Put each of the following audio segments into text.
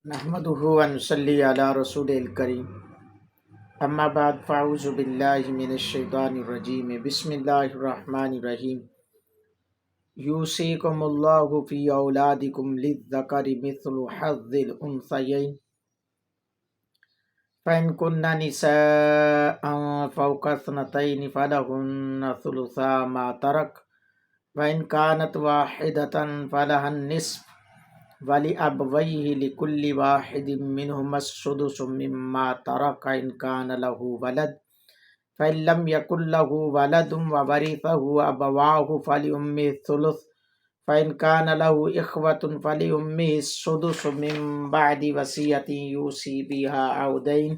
نحمده ونصلي على رسول الكريم اما بعد فاعوذ بالله من الشیطان الرجیم بسم اللہ الرحمن الرحیم یوصیکم اللہ فی اولادکم للذکر مثل حظ الانثیین فإن كن نساء فوق اثنتين فلهن ثلثا ما ترك وإن كانت واحدة فلها النصف وَلِأَبْوَيْهِ لِكُلِّ وَاحِدٍ مِّنْهُمَا السُّدُسُ مِمَّا تَرَكَ إِنْ كَانَ لَهُ وَلَدٌ فَإِنْ لَمْ يَكُنْ لَهُ وَلَدٌ وَوَرِثَهُ أَبَوَاهُ فَلِأُمِّهِ الثُّلُثُ فَإِنْ كَانَ لَهُ إِخْوَةٌ فَلِأُمِّهِ السُّدُسُ مِنْ بَعْدِ وَصِيَّةٍ يُوصِي بِهَا أَوْ دَيْنٍ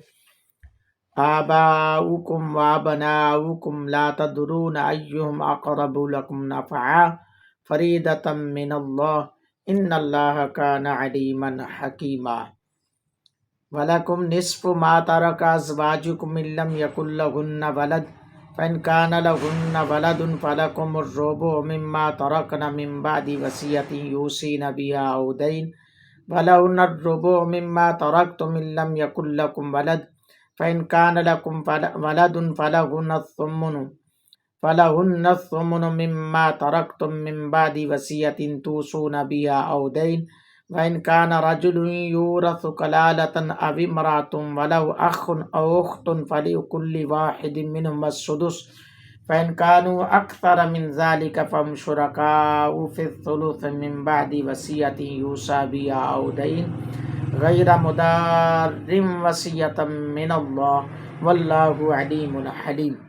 آباؤكم وأبناؤكم لا تدرون أيهم أقرب لكم نفعا فريدة من الله ان اللہ کان علیما حکیما ولکم نصف ما ترک ازواجکم ان لم یکن لہن ولد فإن کان لہن ولد فلکم الربع مما ترکن من بعد وصیۃ یوصین بها او دین ولہن الربع مما ترکتم ان لم یکن لکم ولد فإن کان لکم ولد فلهن الثمن مما ترکتم من بعد وصیۃ توصون بها او دین وإن كان رجل يورث كلالة أو امرأة وله أخ أو أخت فلكل واحد منهما السدس فإن كانوا أكثر من ذلك فهم شركاء في الثلث من بعد وصية يوصى بها أو دين غير مضار وصية من الله والله عليم حليم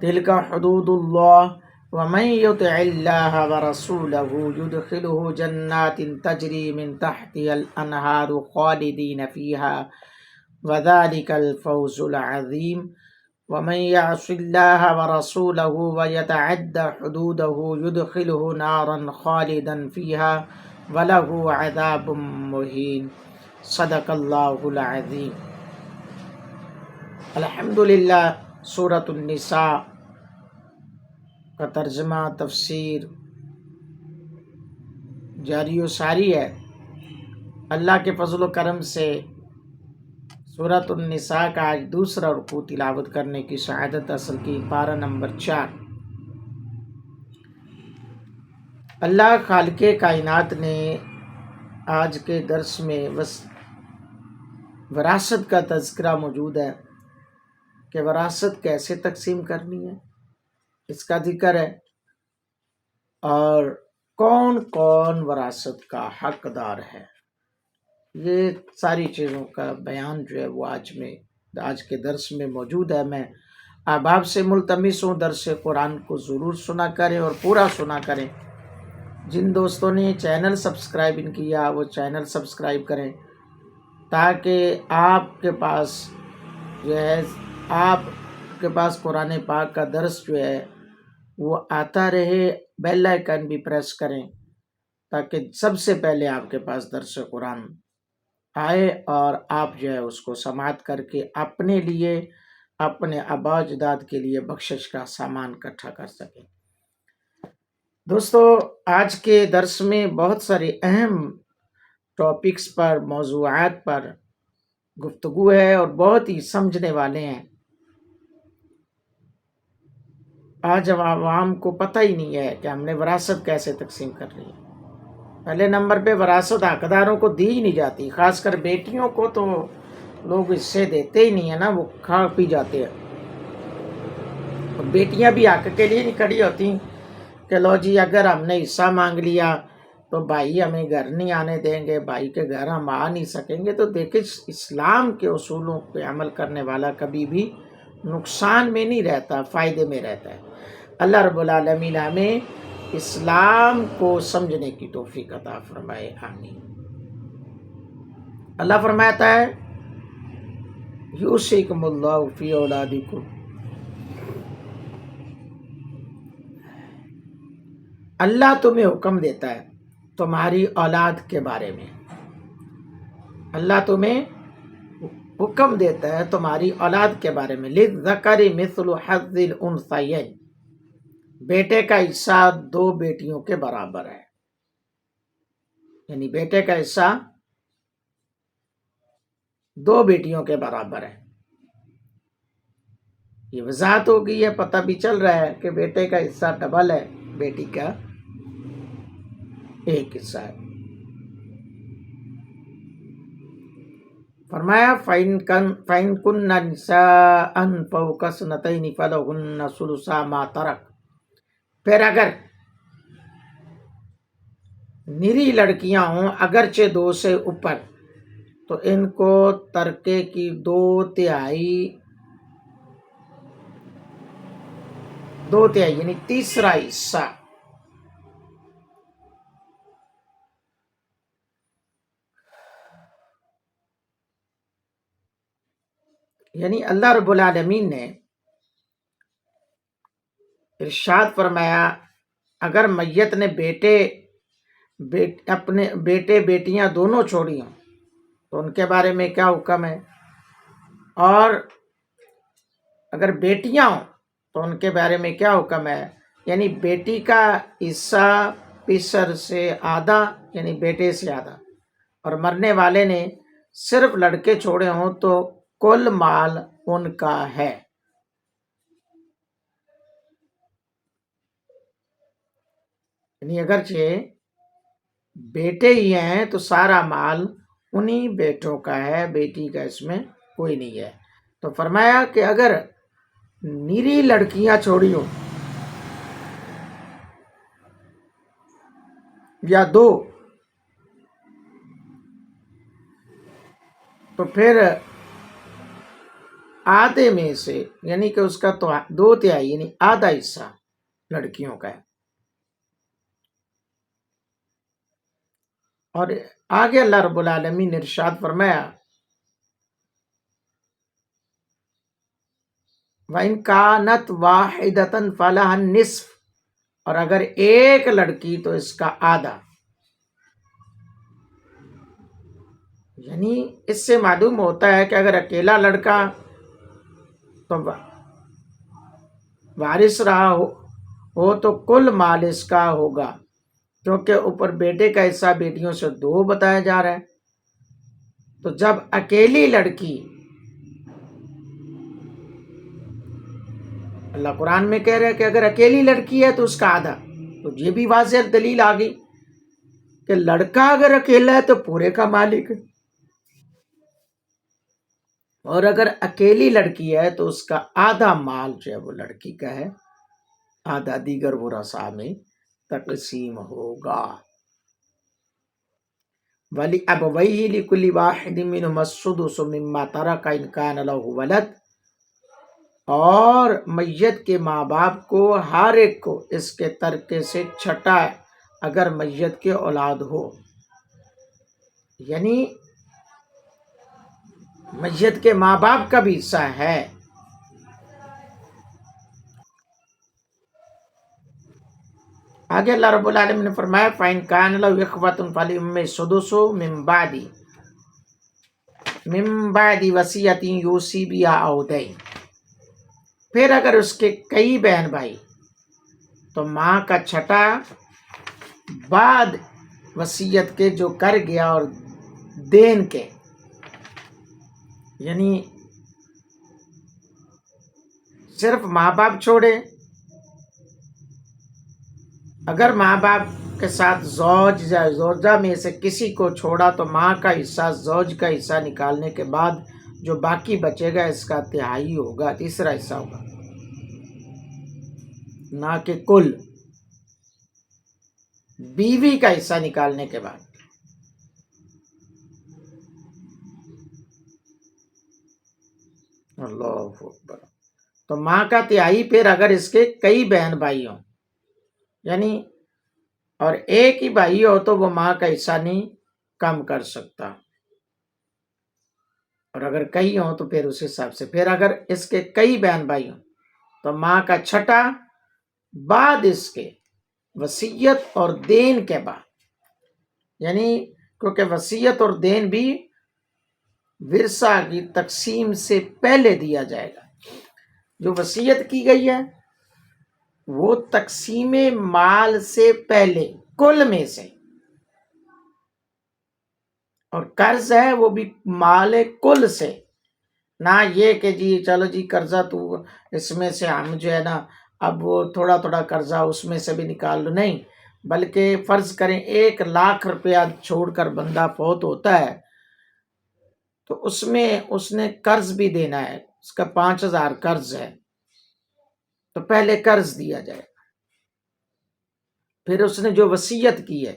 تلك حدود الله ومن يطع الله ورسوله يدخله جنات تجري من تحتها الأنهار خالدين فيها وذلك الفوز العظيم ومن يعص الله ورسوله ويتعد حدوده يدخله نارا خالدا فيها وله عذاب مهين صدق اللہ العظیم۔ الحمدللہ سورۃ النساء کا ترجمہ تفسیر جاری و ساری ہے۔ اللہ کے فضل و کرم سے سورۃ النساء کا آج دوسرا رکوع تلاوت کرنے کی سعادت حاصل کی، پارہ نمبر 4۔ اللہ خالق کائنات نے آج کے درس میں وراثت کا تذکرہ موجود ہے کہ وراثت کیسے تقسیم کرنی ہے، اس کا ذکر ہے، اور کون کون وراثت کا حقدار ہے، یہ ساری چیزوں کا بیان جو ہے وہ آج کے درس میں موجود ہے۔ میں احباب سے ملتمس ہوں درس قرآن کو ضرور سنا کریں اور پورا سنا کریں۔ جن دوستوں نے چینل سبسکرائب نہیں کیا وہ چینل سبسکرائب کریں تاکہ آپ کے پاس قرآن پاک کا درس جو ہے وہ آتا رہے۔ بیل آئیکن بھی پریس کریں تاکہ سب سے پہلے آپ کے پاس درس قرآن آئے اور آپ جو ہے اس کو سماعت کر کے اپنے لیے، اپنے آباء و اجداد کے لیے بخشش کا سامان اکٹھا کر سکیں۔ دوستو، آج کے درس میں بہت سارے اہم ٹاپکس پر، موضوعات پر گفتگو ہے اور بہت ہی سمجھنے والے ہیں۔ آج عوام کو پتہ ہی نہیں ہے کہ ہم نے وراثت کیسے تقسیم کرنی ہے۔ پہلے نمبر پہ وراثت حقداروں کو دی ہی نہیں جاتی، خاص کر بیٹیوں کو تو لوگ حصے دیتے ہی نہیں ہیں نا، وہ کھا پی جاتے ہیں۔ اور بیٹیاں بھی حق کے لیے نہیں کھڑی ہوتی کہ لو جی اگر ہم نے حصہ مانگ لیا تو بھائی ہمیں گھر نہیں آنے دیں گے، بھائی کے گھر ہم آ نہیں سکیں گے۔ تو دیکھیں اسلام کے اصولوں پہ عمل کرنے والا کبھی بھی نقصان میں نہیں رہتا، فائدے میں رہتا ہے۔ اللہ رب العالمین ہمیں اسلام کو سمجھنے کی توفیق عطا فرمائے، آمین۔ اللہ فرماتا ہے یوصیکم اللہ فی اولادکم، اللہ تمہیں حکم دیتا ہے تمہاری اولاد کے بارے میں۔ اللہ تمہیں حکم دیتا ہے تمہاری اولاد کے بارے میں۔ للذکر مثل حظ الانثیین، بیٹے کا حصہ 2 بیٹیوں کے برابر ہے، یعنی بیٹے کا حصہ 2 بیٹیوں کے برابر ہے۔ یہ وضاحت ہو گئی ہے، پتہ بھی چل رہا ہے کہ بیٹے کا حصہ ڈبل ہے، بیٹی کا ایک حصہ ہے۔ فرمایا فَإِن كُنَّ نِسَاءً فَوْقَ اثْنَتَيْنِ فَلَهُنَّ ثُلُثَا مَا تَرَكَ، پھر اگر نری لڑکیاں ہوں اگرچہ 2 سے اوپر، تو ان کو ترکے کی 2/3 یعنی تیسرا حصہ۔ یعنی اللہ رب العالمین نے ارشاد فرمایا اگر میت نے اپنے بیٹے بیٹیاں دونوں چھوڑی ہوں تو ان کے بارے میں کیا حکم ہے، اور اگر بیٹیاں ہوں تو ان کے بارے میں کیا حکم ہے۔ یعنی بیٹی کا حصہ پسر سے آدھا، یعنی بیٹے سے آدھا، اور مرنے والے نے صرف لڑکے چھوڑے ہوں تو کل مال ان کا ہے۔ یعنی اگرچہ بیٹے ہی ہیں تو سارا مال انہی بیٹوں کا ہے، بیٹی کا اس میں کوئی نہیں ہے۔ تو فرمایا کہ اگر نری لڑکیاں چھوڑی ہوں یا 2، تو پھر آدھے میں سے، یعنی کہ اس کا تو 2/3 یعنی آدھا حصہ لڑکیوں کا ہے۔ اور آگے اللہ رب العالمین نے ارشاد فرمایا وَإِن كَانَتْ وَاحِدَةً فَلَهَا النِّصْفُ، اور اگر ایک لڑکی تو اس کا آدھا۔ یعنی اس سے معلوم ہوتا ہے کہ اگر اکیلا لڑکا تو وارث رہا ہو تو کل مال اس کا ہوگا، کیونکہ اوپر بیٹے کا حصہ بیٹیوں سے 2 بتایا جا رہا ہے۔ تو جب اکیلی لڑکی، اللہ قرآن میں کہہ رہا ہے کہ اگر اکیلی لڑکی ہے تو اس کا آدھا، تو یہ بھی واضح دلیل آ گئی کہ لڑکا اگر اکیلا ہے تو پورے کا مالک ہے، اور اگر اکیلی لڑکی ہے تو اس کا آدھا مال جو ہے وہ لڑکی کا ہے، آدھا دیگر ورثاء میں تقسیم ہوگا۔ وَلِأَبَوَيْهِ لِكُلِّ وَاحِدٍ مِّنْهُمَا السُّدُسُ مِمَّا تَرَكَ إِن كَانَ لَهُ وَلَدٌ، اور میت کے ماں باپ کو ہر ایک کو اس کے ترکے سے چھٹا ہے اگر میت کے اولاد ہو۔ یعنی میت کے ماں باپ کا بھی حصہ ہے۔ آگے اللہ رب العالمین نے فرمایا فَإِن كَانَ لَهُ إِخْوَةٌ فَلِأُمِّهِ السُّدُسُ مِن بَعْدِ وَصِيَّةٍ يُوصِي بِهَا أَوْ دَيْنٍ، پھر اگر اس کے کئی بہن بھائی تو ماں کا چھٹا بعد وصیت کے جو کر گیا اور دین کے، یعنی صرف ماں باپ چھوڑے، اگر ماں باپ کے ساتھ زوج یا زوجہ میں سے کسی کو چھوڑا تو ماں کا حصہ زوج کا حصہ نکالنے کے بعد جو باقی بچے گا اس کا 1/3 ہوگا، تیسرا حصہ ہوگا، نہ کہ کل بیوی کا حصہ نکالنے کے بعد۔ اللہ اکبر۔ تو ماں کا 1/3 پھر اگر اس کے کئی بہن بھائی ہوں، یعنی اور ایک ہی بھائی ہو تو وہ ماں کا حصہ نہیں کم کر سکتا، اور اگر کئی ہوں تو پھر اس حساب سے، پھر اگر اس کے کئی بہن بھائی ہوں تو ماں کا چھٹا بعد اس کے وصیت اور دین کے بعد، یعنی کیونکہ وصیت اور دین بھی ورثہ کی تقسیم سے پہلے دیا جائے گا۔ جو وصیت کی گئی ہے وہ تقسیم مال سے پہلے کل میں سے، اور قرض ہے وہ بھی مال کل سے، نہ یہ کہ جی چلو جی قرضہ تو اس میں سے ہم جو ہے نا اب وہ تھوڑا تھوڑا قرضہ اس میں سے بھی نکال لو، نہیں، بلکہ فرض کریں 1,00,000 روپیہ چھوڑ کر بندہ فوت ہوتا ہے تو اس میں اس نے قرض بھی دینا ہے، اس کا 5,000 قرض ہے تو پہلے قرض دیا جائے، پھر اس نے جو وصیت کی ہے،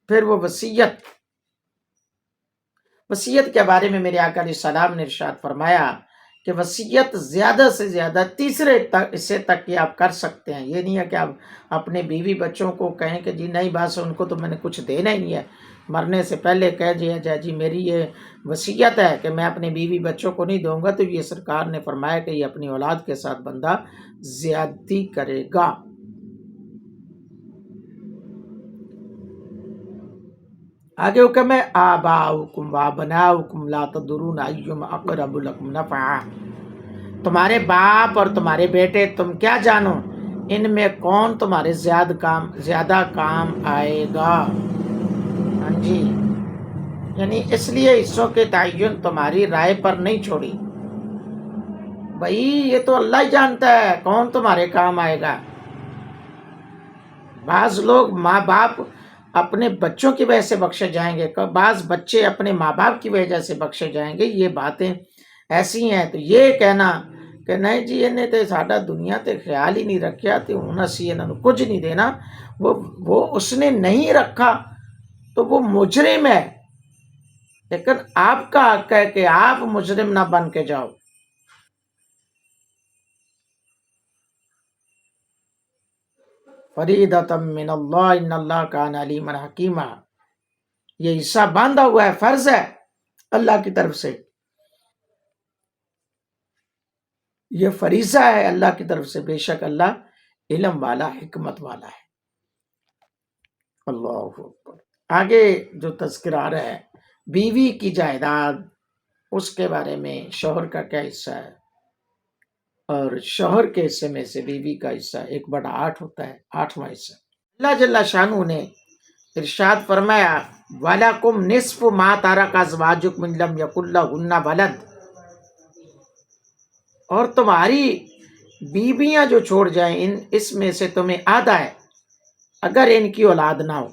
پھر وہ وصیت کے بارے میں میرے آقا علیہ السلام نے ارشاد فرمایا کہ وصیت زیادہ سے زیادہ تیسرے حصے تک کہ آپ کر سکتے ہیں، یہ نہیں ہے کہ آپ اپنے بیوی بچوں کو کہیں کہ جی نہیں بس ان کو تو میں نے کچھ دینا ہی نہیں ہے، مرنے سے پہلے کہہ دیا جائے جی میری یہ وصیت ہے کہ میں اپنے بیوی بچوں کو نہیں دوں گا، تو یہ سرکار نے فرمایا کہ یہ اپنی اولاد کے ساتھ بندہ زیادتی کرے گا۔ آگے حکم ہے آباؤکم وابناؤکم لا تدرون ایہم اقرب لکم نفعا، تمہارے باپ اور تمہارے بیٹے تم کیا جانو ان میں کون تمہارے زیادہ کام آئے گا۔ ہاں جی، یعنی اس لیے حصوں کے تعین تمہاری رائے پر نہیں چھوڑی، بھائی یہ تو اللہ ہی جانتا ہے کون تمہارے کام آئے گا۔ بعض لوگ ماں باپ اپنے بچوں کی وجہ سے بخشے جائیں گے، بعض بچے اپنے ماں باپ کی وجہ سے بخشے جائیں گے، یہ باتیں ایسی ہیں۔ تو یہ کہنا کہ نہیں جی انہیں تو ساڈا دنیا تے خیال ہی نہیں رکھیا تے ہن اسی انہاں نوں کچھ نہیں دینا، وہ اس نے نہیں رکھا تو وہ مجرم ہے، لیکن آپ کا حق ہے کہ آپ مجرم نہ بن کے جاؤ۔ فریدۃ من اللہ ان اللہ کان علیما حکیما، یہ حصہ باندھا ہوا ہے، فرض ہے اللہ کی طرف سے، یہ فریضہ ہے اللہ کی طرف سے، بے شک اللہ علم والا حکمت والا ہے۔ اللہ اکبر۔ آگے جو تذکرہ آ رہا ہے بیوی کی جائیداد، اس کے بارے میں شوہر کا کیا حصہ ہے، اور شوہر کے حصے میں سے بیوی کا حصہ 1/8 ہوتا ہے، 8واں حصہ۔ اللہ جل شانہ نے ارشاد فرمایا وَلَكُمْ نِصْفُ مَا تَرَكَ أَزْوَاجُكُمْ إِن لَّمْ يَكُن لَّهُنَّ وَلَدٌ، اور تمہاری بیویاں جو چھوڑ جائیں اس میں سے تمہیں آدھا ہے اگر ان کی اولاد نہ ہو۔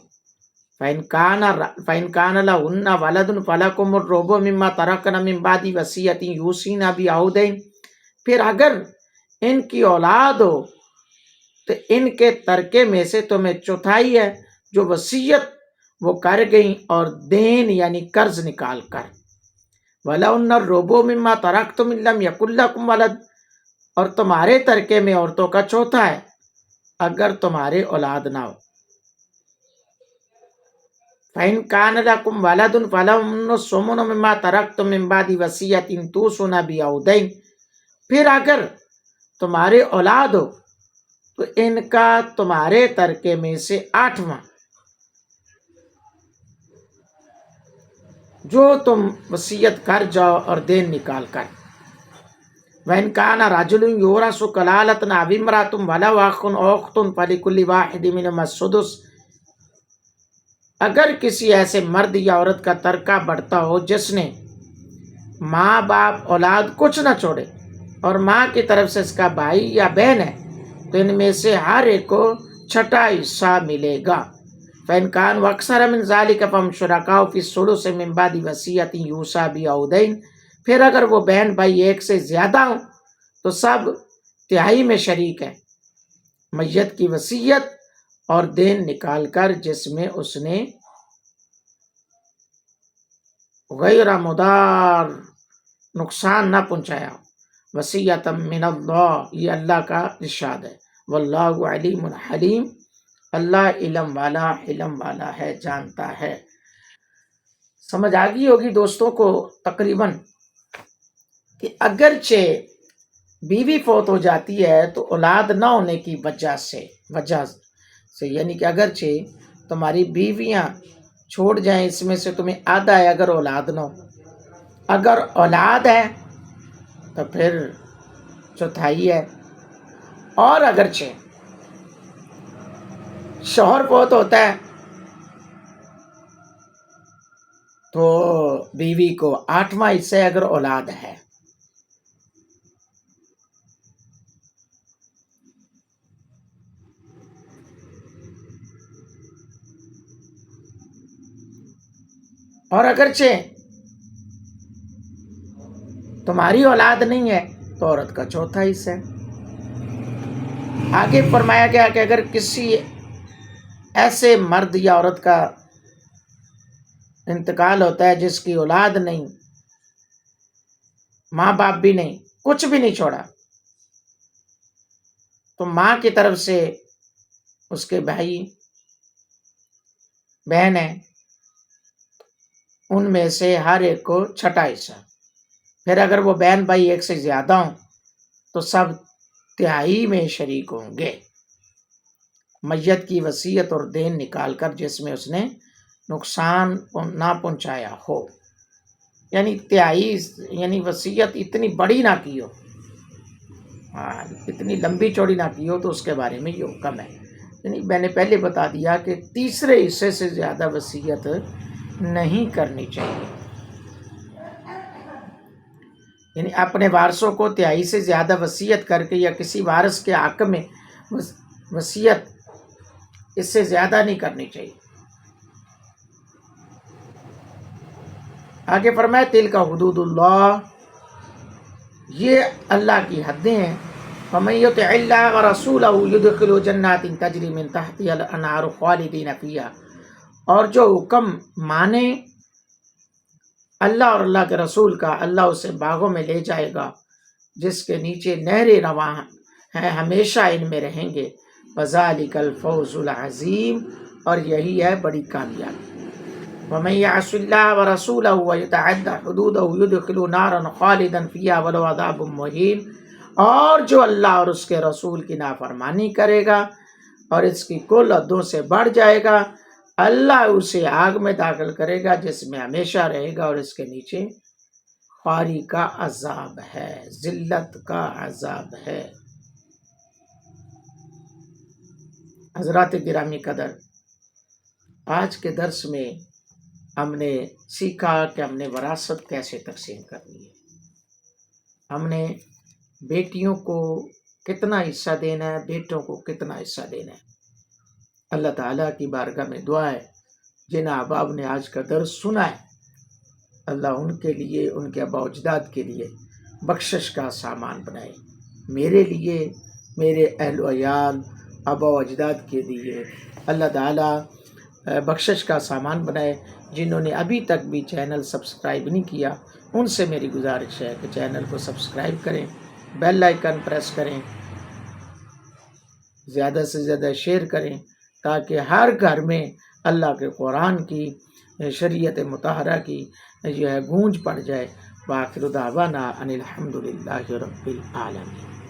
فَإِن كَانَ لَهُنَّ وَلَدٌ فَلَكُمُ الرُّبُعُ مِمَّا تَرَكْنَ مِن بَعْدِ وَصِيَّةٍ يُوصِينَ بِهَا أَوْ دَيْنٍ، پھر اگر ان کی اولاد ہو تو ان کے ترکے میں سے تمہیں چوتھائی ہے جو وصیت وہ کر گئیں اور دین یعنی قرض نکال کر۔ وَلَهُنَّ الرُّبُعُ مِمَّا تَرَكْتُمْ إِن لَّمْ يَكُن لَّكُمْ وَلَدٌ، اور تمہارے ترکے میں عورتوں کا چوتھا ہے اگر تمہارے اولاد نہ ہو۔ فَإِن كَانَ لَكُمْ وَلَدٌ فَلَهُنَّ الثُّمُنُ مِمَّا تَرَكْتُم مِّن بَعْدِ وَصِيَّةٍ تُوصُونَ بِهَا أَوْ دَيْنٍ، پھر اگر تمہارے اولاد ہو تو ان کا تمہارے ترکے میں سے 8واں جو تم وصیت کر جاؤ اور دین نکال کر۔ وَإِن كَانَ رَجُلٌ يُورَثُ كَلَالَةً أَوِ امْرَأَةٌ وَلَهُ أَخٌ أَوْ أُخْتٌ فَلِكُلِّ وَاحِدٍ مِّنْهُمَا السُّدُسُ، اگر کسی ایسے مرد یا عورت کا ترکہ بڑھتا ہو جس نے ماں باپ اولاد کچھ نہ چھوڑے اور ماں کی طرف سے اس کا بھائی یا بہن ہے تو ان میں سے ہر ایک کو چھٹا حصہ ملے گا۔ فَإِن كَانُوا أَكْثَرَ مِن ذَلِكَ فَهُمْ شُرَكَاءُ فِي الثُّلُثِ مِن بَعْدِ وَصِيَّةٍ يُوصَىٰ بِهَا أَوْ دَيْنٍ، پھر اگر وہ بہن بھائی ایک سے زیادہ ہوں تو سب تہائی میں شریک ہیں میت کی وصیت اور دین نکال کر جس میں اس نے غیر مضار نقصان نہ پہنچایا۔ وصیۃ من اللہ، یہ اللہ کا ارشاد ہے۔ واللہ علیم حلیم، اللہ علم والا حلم والا ہے، جانتا ہے۔ سمجھ آ گئی ہوگی دوستوں کو تقریباً کہ اگرچہ بیوی فوت ہو جاتی ہے تو اولاد نہ ہونے کی وجہ سے یعنی کہ اگرچہ تمہاری بیویاں چھوڑ جائیں اس میں سے تمہیں آدھا ہے اگر اولاد نہ ہو، اگر اولاد ہے تو پھر چوتھائی ہے، اور اگرچہ شوہر فوت ہوتا ہے تو بیوی کو 8واں حصہ اگر اولاد ہے. اور اگرچہ تمہاری اولاد نہیں ہے تو عورت کا 4تھا حصہ ہے. آگے فرمایا گیا کہ اگر کسی ایسے مرد یا عورت کا انتقال ہوتا ہے جس کی اولاد نہیں، ماں باپ بھی نہیں، کچھ بھی نہیں چھوڑا، تو ماں کی طرف سے اس کے بھائی بہن ہیں، ان میں سے ہر ایک کو 6واں حصہ. پھر اگر وہ بہن بھائی ایک سے زیادہ ہوں تو سب 1/3 میں شریک ہوں گے. میت کی وصیت اور دین نکال کر جس میں اس نے نقصان نہ پہنچایا ہو، یعنی 1/3، یعنی وصیت اتنی بڑی نہ کی ہو، اتنی لمبی چوڑی نہ کی ہو، تو اس کے بارے میں یہ حکم ہے. یعنی میں نے پہلے بتا دیا کہ تیسرے حصے سے زیادہ وصیت نہیں کرنی چاہیے. یعنی اپنے وارثوں کو 1/3 سے زیادہ وصیت کر کے یا کسی وارث کے حق میں وصیت اس سے زیادہ نہیں کرنی چاہیے. آگے فرمائے تل کا حدود اللہ، یہ اللہ کی حدیں ہیں. فَمَن يُطِعِ اللَّهَ وَرَسُولَهُ يُدْخِلْهُ جَنَّاتٍ تَجْرِي مِن تَحْتِهَا الْأَنْهَارُ خَالِدِينَ فِيهَا، اور جو حکم مانے اللہ اور اللہ کے رسول کا، اللہ اسے باغوں میں لے جائے گا جس کے نیچے نہریں رواں ہیں، ہمیشہ ان میں رہیں گے. وَذَلِكَ الْفَوْزُ الْعَظِيمُ، اور یہی ہے بڑی کامیابی. وَمَن يَعْصِ اللَّهَ وَرَسُولَهُ وَيَتَعَدَّ حُدُودَهُ يُدْخِلْهُ نَارًا خَالِدًا فِيهَا وَلَهُ عَذَابٌ مُهِينٌ، اور جو اللہ اور اس کے رسول کی نافرمانی کرے گا اور اس کی کل حدوں سے بڑھ جائے گا، اللہ اسے آگ میں داخل کرے گا جس میں ہمیشہ رہے گا، اور اس کے نیچے خواری کا عذاب ہے، ذلت کا عذاب ہے. حضرات گرامی قدر، آج کے درس میں ہم نے سیکھا کہ ہم نے وراثت کیسے تقسیم کرنی ہے. ہم نے بیٹیوں کو کتنا حصہ دینا ہے، بیٹوں کو کتنا حصہ دینا ہے. اللہ تعالیٰ کی بارگاہ میں دعا ہے جن احباب نے آج کا درس سنا ہے، اللہ ان کے لیے، ان کے آباء و اجداد کے لیے بخشش کا سامان بنائے. میرے لیے، میرے اہل و عیال، آباء و اجداد کے لیے اللہ تعالیٰ بخشش کا سامان بنائے. جنہوں نے ابھی تک بھی چینل سبسکرائب نہیں کیا، ان سے میری گزارش ہے کہ چینل کو سبسکرائب کریں، بیل آئیکن پریس کریں، زیادہ سے زیادہ شیئر کریں، تاکہ ہر گھر میں اللہ کے قرآن کی، شریعت مطہرہ کی جو ہے گونج پڑ جائے. وآخر دعوانا ان الحمد للہ رب العالمین.